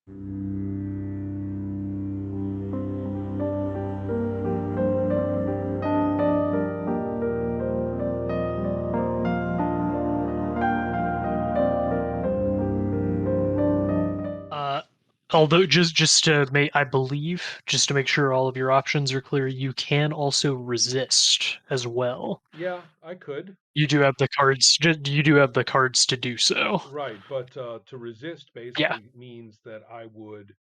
Uh, Although just to make, I believe, just to make sure all of your options are clear, you can also resist as well. Yeah, I could. You do have the cards. You do have the cards to do so. Right, but to resist Yeah. basically means that I would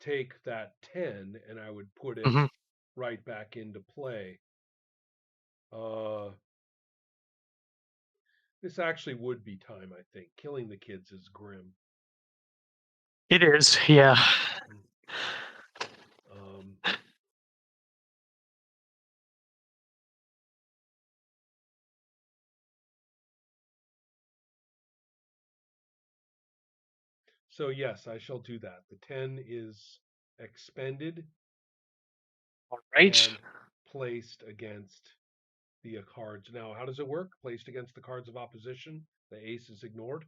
take that 10 and I would put it Hmm. right back into play. Uh, this actually would be time, I think. Killing the kids is grim. It is. Yeah. Mm. Um, so yes, I shall do that. The 10 is expended All right. and placed against the cards. Now, how does it work? Placed against the cards of opposition. The ace is ignored.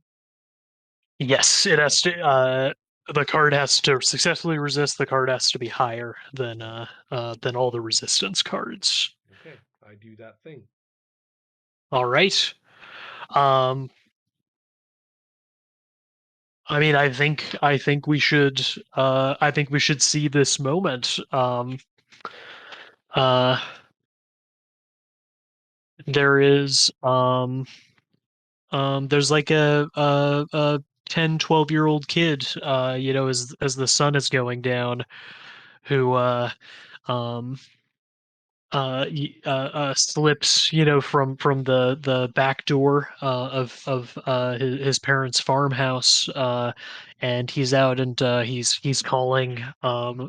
Yes, it has That's to. okay. The card has to successfully resist. The card has to be higher than all the resistance cards. Okay, I do that thing. All right. Um, I mean, I think we should. I think we should see this moment. Uh, there is. There's like a 10, 12-year-old kid. As the sun is going down, who um slips, from the back door of his parents' farmhouse, and he's out, and he's calling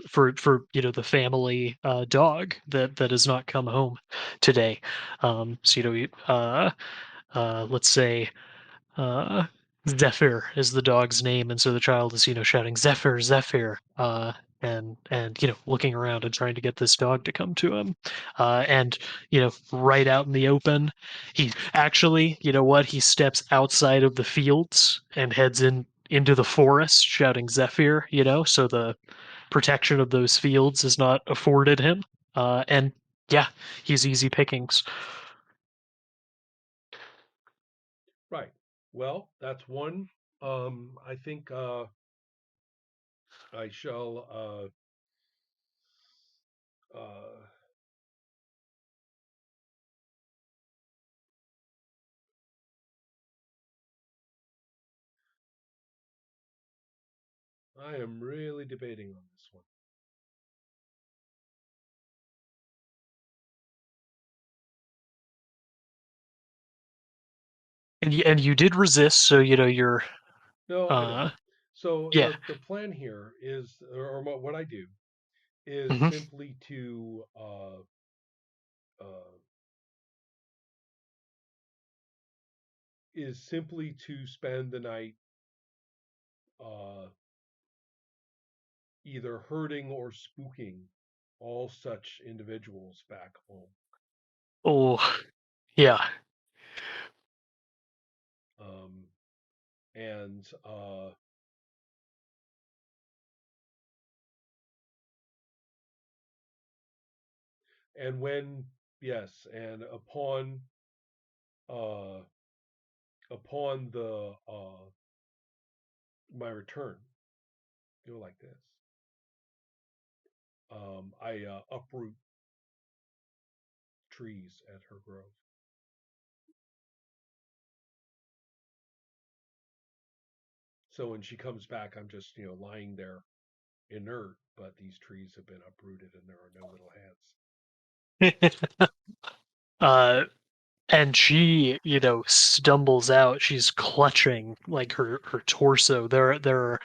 for the family dog that has not come home today. So let's say uh, Zephyr is the dog's name, and so the child is, shouting Zephyr, Zephyr, and looking around and trying to get this dog to come to him, and right out in the open, he actually, what, he steps outside of the fields and heads into the forest, shouting Zephyr, so the protection of those fields is not afforded him, and yeah, he's easy pickings. Right. Well, that's one. I think I shall uh I am really debating on this one. And you did resist, so you're No, I know. uh So yeah. the plan here is, or what I do is Hmm. simply to uh spend the night uh either hurting or spooking all such individuals back home. Oh, yeah. Um and and when yes, and uh upon the my return, go like this. I uproot trees at her grove. So when she comes back, I'm just, lying there inert, but these trees have been uprooted and there are no little uh and she, stumbles out. She's clutching like her torso. There are,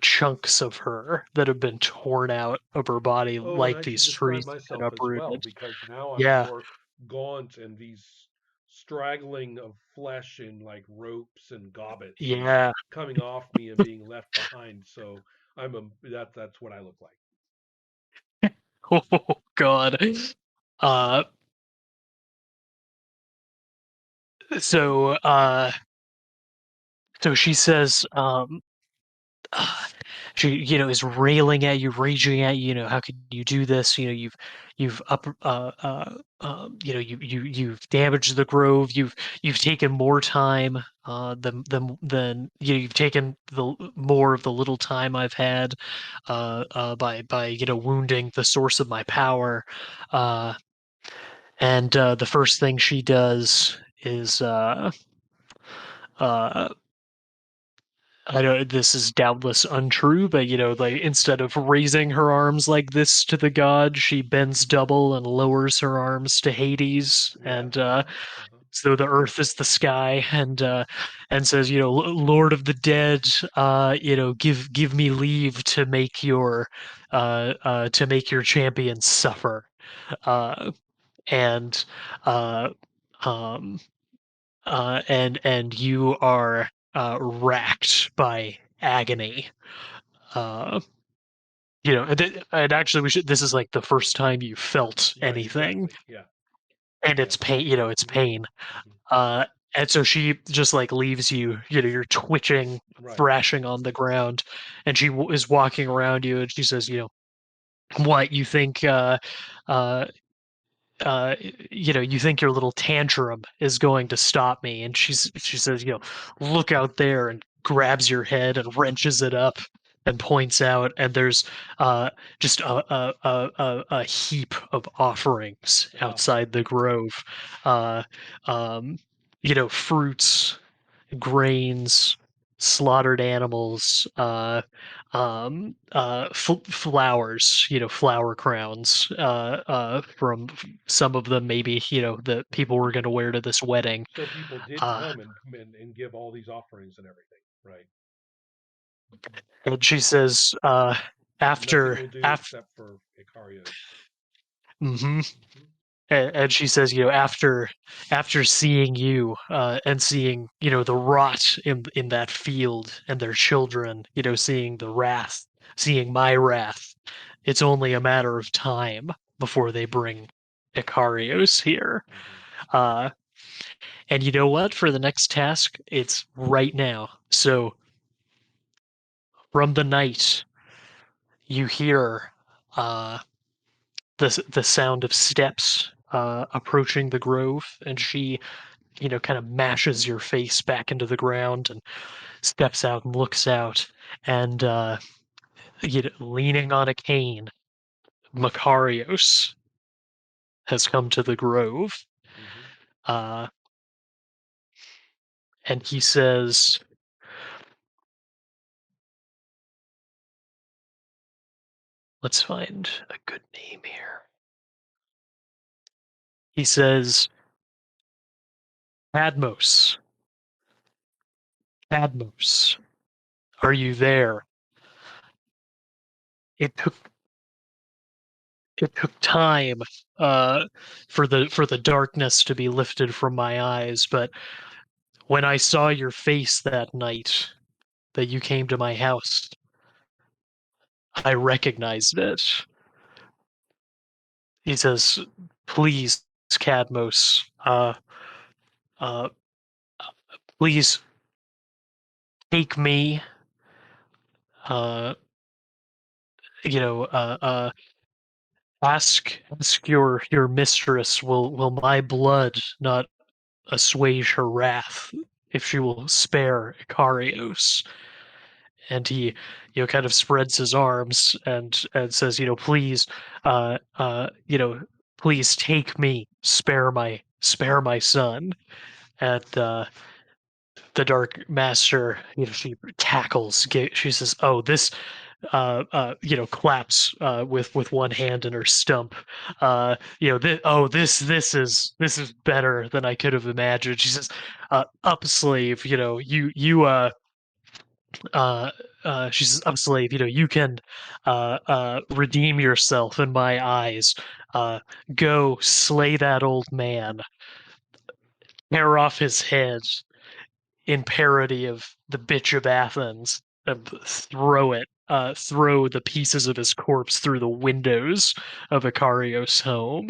chunks of her that have been torn out of her body, Oh, and like I should these describe trees have been myself as well uprooted. because now I'm Yeah. more gaunt and these straggling of flesh in like ropes and gobbets is Yeah. coming off me and being left behind. So that's what I look like. Oh God. uh so uh so she says, she is railing at you, raging at you. How could you do this? You've up you've damaged the grove. You've taken more time than you've taken the more of the little time I've had by wounding the source of my power. uh and the first thing she does is uh I know this is doubtless untrue, but like instead of raising her arms like this to the god, she bends double and lowers her arms to Hades, Yeah. and Uh-huh. so the earth is the sky, and says, Lord of the dead, give me leave to make your champion suffer, uh, and uh, um, and you are racked by agony. Uh, and actually, we should. This is like the first time you felt Right, anything, exactly. Yeah. and Yeah. it's pain. It's Mhm. pain. Mhm. Uh, and so she just like leaves you. You're twitching, Right. thrashing on the ground, and she is walking around you, and she says, what you think? Uh, uh you think your little tantrum is going to stop me, and she says, look out there, and grabs your head and wrenches it up and points out, and there's uh just a heap of offerings Ah. outside the grove. uh um Fruits, grains, slaughtered animals, flowers, flower crowns, from some of them, maybe, that people were going to wear to this wedding. So people did Uh, come and give all these offerings and everything. Right. Mhm. and she says, But nothing after, will do after, except for Icarios. hmm Mhm. and she says, after seeing you, and seeing, the rot in that field, and their children, seeing the wrath, seeing my wrath, it's only a matter of time before they bring Icarios here. Mhm. Uh, and you know what? For the next task, it's right now. So from the night, you hear uh, the sound of steps approaching the grove, and she, kind of mashes your face back into the ground and steps out and looks out, and leaning on a cane, Macarios has come to the grove, Mhm. uh, and he says, let's find a good name here. He says, Cadmos, Cadmos, are you there? It took it took time for the darkness to be lifted from my eyes, but when I saw your face that night that you came to my house, I recognized it. He says, please, Cadmos, uh, please take me, uh, you know, ask your mistress, will my blood not assuage her wrath if she will spare Icarios? And he, kind of spreads his arms and says, please, please take me, spare my son. And the Dark Master, she cackles. She says, "Oh, this," claps with one hand in her stump. This is better than I could have imagined. She says, "Up, slave. Uh, she says, "Up, slave. You can redeem yourself in my eyes. Uh, Go slay that old man, tear off his head in parody of the bitch of Athens, and throw the pieces of his corpse through the windows of Icarios' home."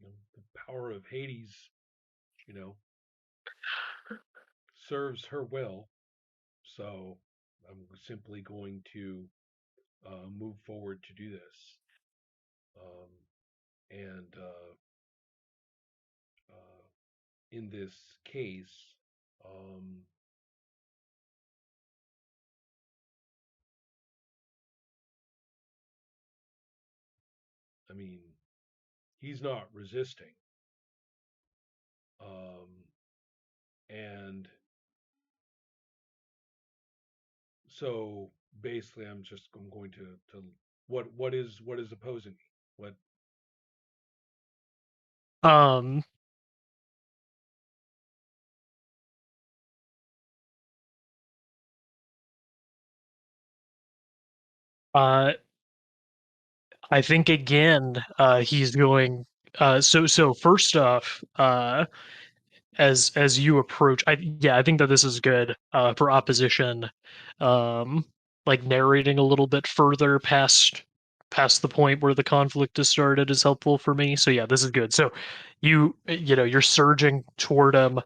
The power of Hades. You know. serves her will. So I'm simply going to move forward to do this. Um, and in this case, um, I mean, he's not resisting. Um, and so basically, I'm going to what is opposing me? What Um, uh, I think again, he's going. So first off, as you approach, I think that this is good for opposition, um like narrating a little bit further past the point where the conflict has started is helpful for me. So yeah, this is good. So you're surging toward him,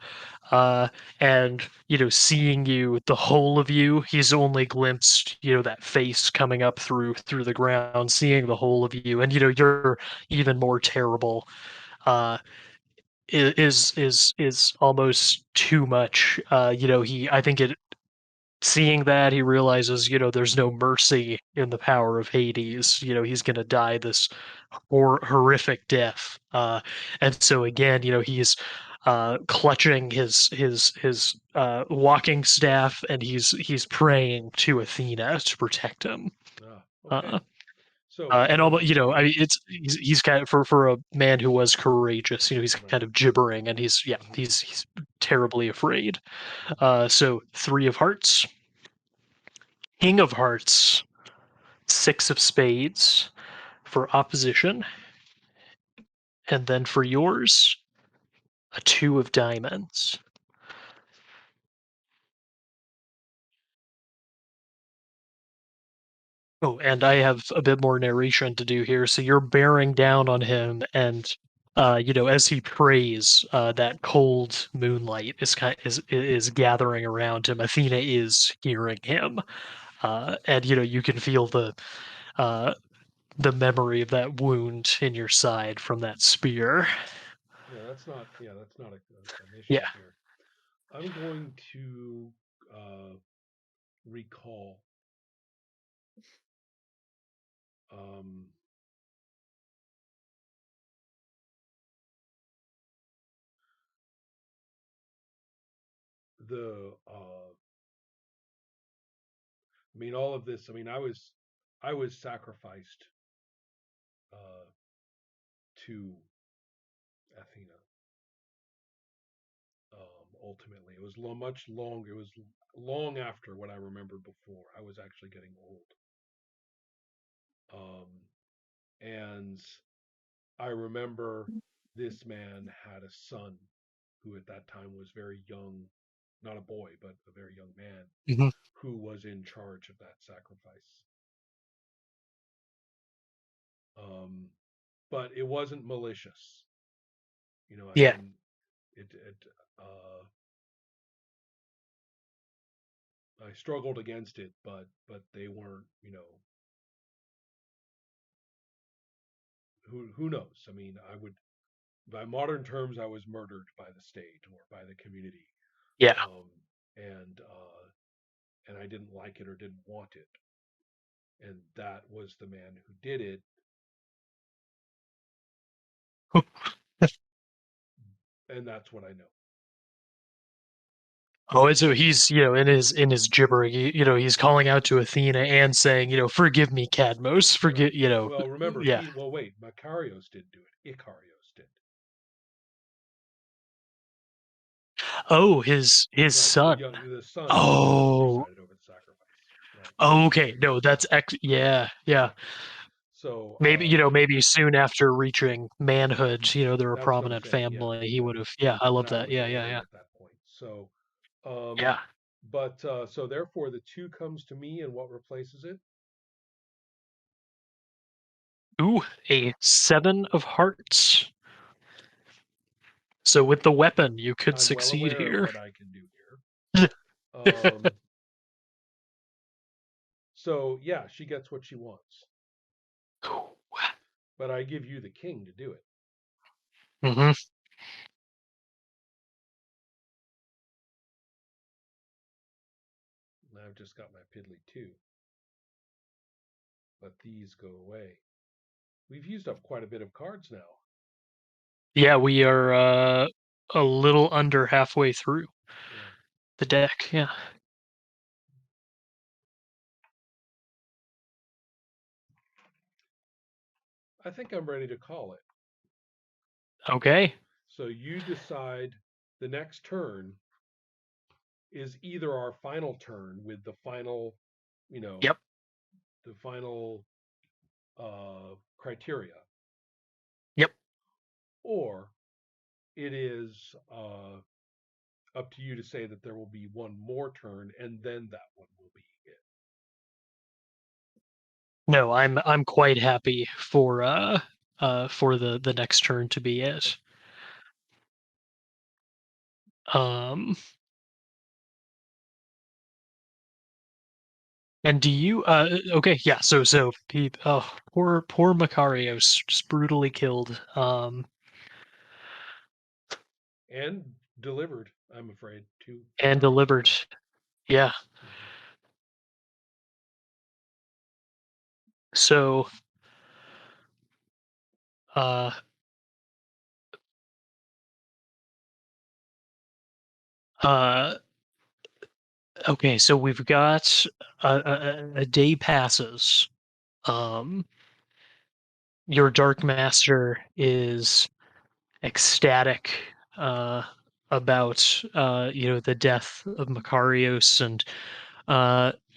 uh and seeing you, the whole of you, he's only glimpsed that face coming up through the ground, seeing the whole of you, and you're even more terrible. uh is almost too much. He I think it seeing that he realizes there's no mercy in the power of Hades. He's gonna die this horrific death. And so again, he's clutching his walking staff, and he's praying to Athena to protect him. okay? Uh, So and so almost, I mean, he's kind of for a man who was courageous. He's right. kind of gibbering, and Hmm. he's terribly afraid. Hmm. So three of hearts, king of hearts, six of spades for opposition, and then for yours, a two of diamonds. Oh, and I have a bit more narration to do here. So you're bearing down on him, and as he prays, that cold moonlight is gathering around him. Athena is hearing him, and you can feel uh, the memory of that wound in your side from that spear. An Yeah. issue here. I'm going to uh, recall um, the. I mean, all of this. I mean, I was sacrificed uh, to Athena. Ultimately, it was much longer. It was long after what I remembered before. I was actually getting old. Um, and I remember this man had a son who at that time was very young, not a boy, but a very young man Hmm. who was in charge of that sacrifice. Um, but it wasn't malicious. I Yeah. didn't. It. Uh, I struggled against it, but they weren't. Who knows? I mean, I would by modern terms, I was murdered by the state or by the community, Yeah. um, and I didn't like it or didn't want it, and that was the man who did it. And that's what I know. Oh, and so he's, in his gibbering, he's calling out to Athena and saying, "Forgive me, Cadmos, Right. forget, Well, remember, yeah." well, wait, Macarios didn't do it. Icarios did. Oh, his Right. son. The son Oh, presided over the sacrifice. Right. okay. No, yeah, yeah. Yeah. So Maybe soon after reaching manhood, they're a that's what I'm prominent saying. Yeah. family. He Yeah. would have, yeah, I love That that. was Yeah, the yeah, order yeah. at that point. So, um, Yeah. but so therefore the two comes to me, and what replaces it? Ooh, a seven of hearts. So with the weapon, you could I'm well succeed aware of here. what I can do here. Um, so yeah, she gets what she wants, but I give you the king to do it. Hmm. And I've just got my piddly too, but these go away. We've used up quite a bit of cards now. Yeah, we are a little under halfway through Yeah, the deck. Yeah. I think I'm ready to call it. Okay. So you decide the next turn is either our final turn with the final, you know, Yep. the final criteria, Yep. or it is up to you to say that there will be one more turn and then that one will be it. No, I'm quite happy for the next turn to be Okay. it. Um and do you okay, yeah, so he oh poor Macarios just brutally killed. And delivered, I'm afraid, two And times. delivered. Yeah. Yeah. Mhm. So uh uh okay, so we've got a day passes. Um your Dark Master is ecstatic uh about the death of Macarios, and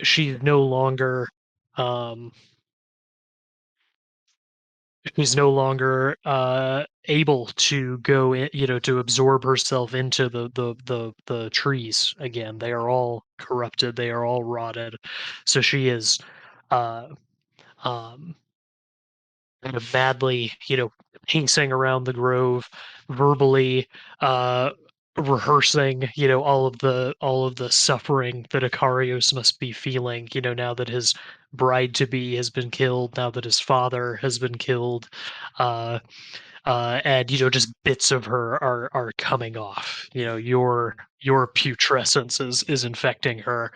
she's no longer um she's no longer able to go in, to absorb herself into the trees again. They are all corrupted, they are all rotted. So she is uh um kind of madly, pacing around the grove, verbally uh, rehearsing, all of the suffering that Ikarios must be feeling, now that his bride to be has been killed, now that his father has been killed, uh, and just bits of her are coming off. Your putrescence is infecting her,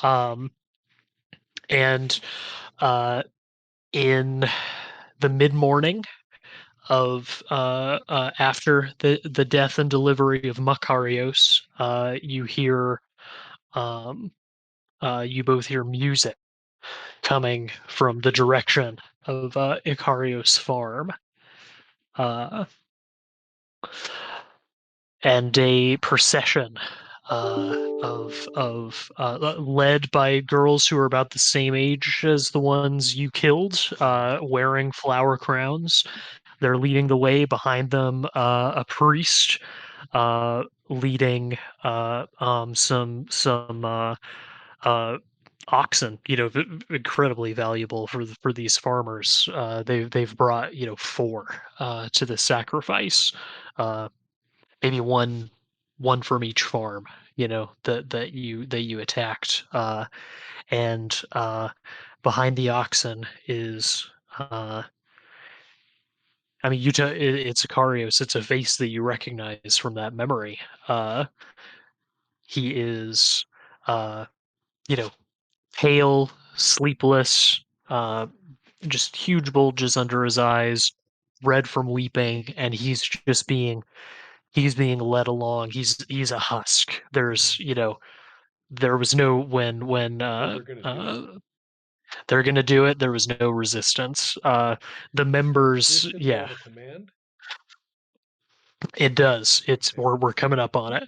um, and in the mid morning of after the death and delivery of Makarios, um, you both hear music coming from the direction of Ikarios' farm, uh, and a procession led by girls who are about the same age as the ones you killed, Mhm. wearing flower crowns. They're leading the way. Behind them, a priest leading some uh, oxen. Incredibly valuable for these farmers. They've brought four to the sacrifice. Uh, Maybe one from each farm. That you attacked. And behind the oxen is. I mean, it's Ikarios. It's a face that you recognize from that memory. Uh, he is, uh, you know, pale, sleepless, just huge bulges under his eyes, red from weeping, and he's being led along. He's a husk. Mhm. There was no when Oh, they're going to do it. they're gonna do it. There was no resistance. The Does members, this yeah, involve a command? it does. It's Okay. we're coming up on it.